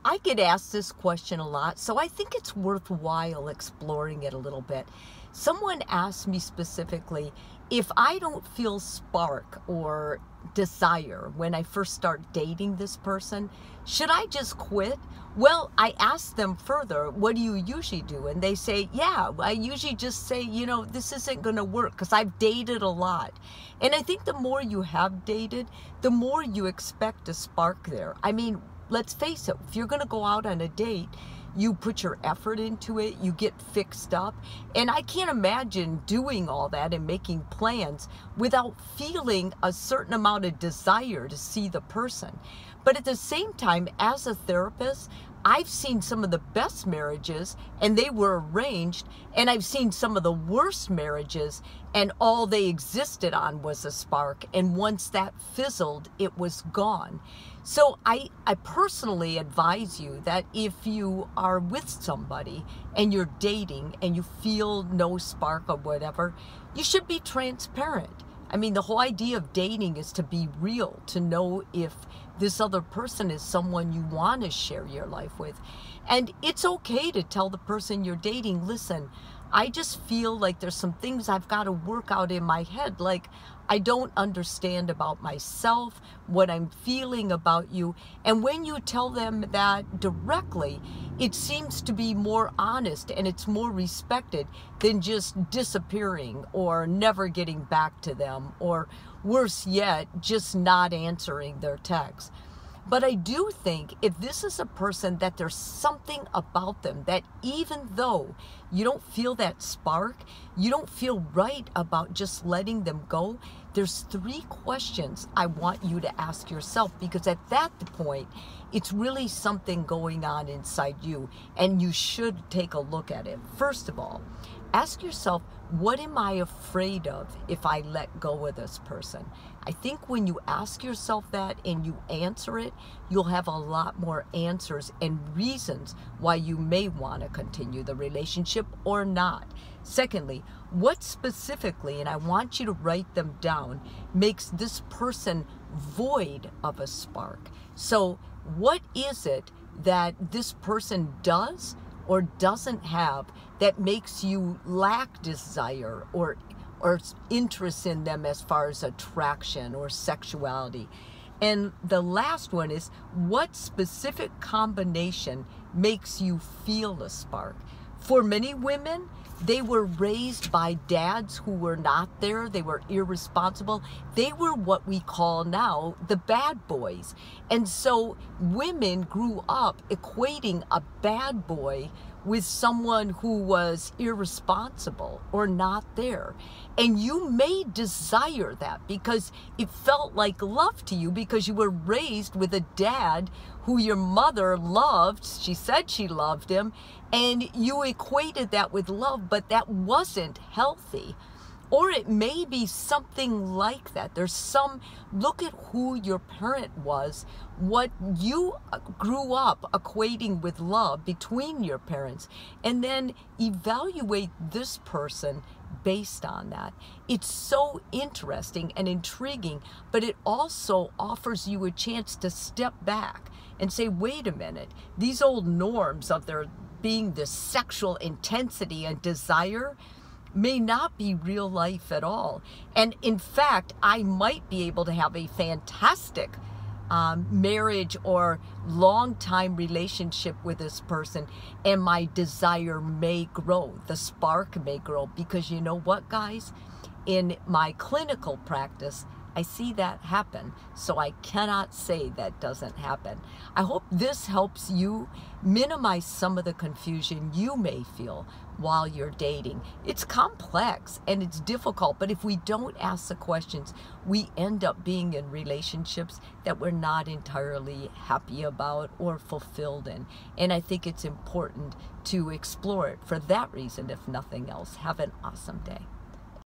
I get asked this question a lot, so I think it's worthwhile exploring it a little bit. Someone asked me specifically, if I don't feel spark or desire when I first start dating this person, should I just quit? Well, I asked them further, what do you usually do? And they say, yeah, I usually just say, this isn't going to work because I've dated a lot. And I think the more you have dated, the more you expect a spark there. I mean, let's face it, if you're going to go out on a date, you put your effort into it, you get fixed up. And I can't imagine doing all that and making plans without feeling a certain amount of desire to see the person. But at the same time, as a therapist, I've seen some of the best marriages and they were arranged, and I've seen some of the worst marriages and all they existed on was a spark, and once that fizzled, it was gone. So I personally advise you that if you are with somebody and you're dating and you feel no spark or whatever, you should be transparent. I mean, the whole idea of dating is to be real, to know if this other person is someone you want to share your life with. And it's okay to tell the person you're dating, listen, I just feel like there's some things I've got to work out in my head. Like, I don't understand about myself, what I'm feeling about you. And when you tell them that directly, it seems to be more honest and it's more respected than just disappearing or never getting back to them, or worse yet, just not answering their texts. But I do think if this is a person that there's something about them that even though you don't feel that spark, you don't feel right about just letting them go, there's 3 questions I want you to ask yourself, because at that point, it's really something going on inside you and you should take a look at it. First of all, ask yourself, what am I afraid of if I let go of this person? I think when you ask yourself that and you answer it, you'll have a lot more answers and reasons why you may want to continue the relationship or not. Secondly, what specifically, and I want you to write them down, makes this person void of a spark? So what is it that this person does or doesn't have that makes you lack desire or interest in them as far as attraction or sexuality? And the last one is, what specific combination makes you feel a spark? For many women, they were raised by dads who were not there. They were irresponsible. They were what we call now the bad boys. And so women grew up equating a bad boy with someone who was irresponsible or not there. And you may desire that because it felt like love to you, because you were raised with a dad who your mother loved. She said she loved him, and you equated that with love, but that wasn't healthy. Or it may be something like that. Look at who your parent was, what you grew up equating with love between your parents, and then evaluate this person based on that. It's so interesting and intriguing, but it also offers you a chance to step back and say, wait a minute, these old norms of there being this sexual intensity and desire may not be real life at all. And in fact, I might be able to have a fantastic marriage or long-time relationship with this person, and my desire may grow, the spark may grow, because you know what, guys? In my clinical practice, I see that happen, so I cannot say that doesn't happen. I hope this helps you minimize some of the confusion you may feel while you're dating. It's complex and it's difficult, but if we don't ask the questions, we end up being in relationships that we're not entirely happy about or fulfilled in. And I think it's important to explore it for that reason, if nothing else. Have an awesome day.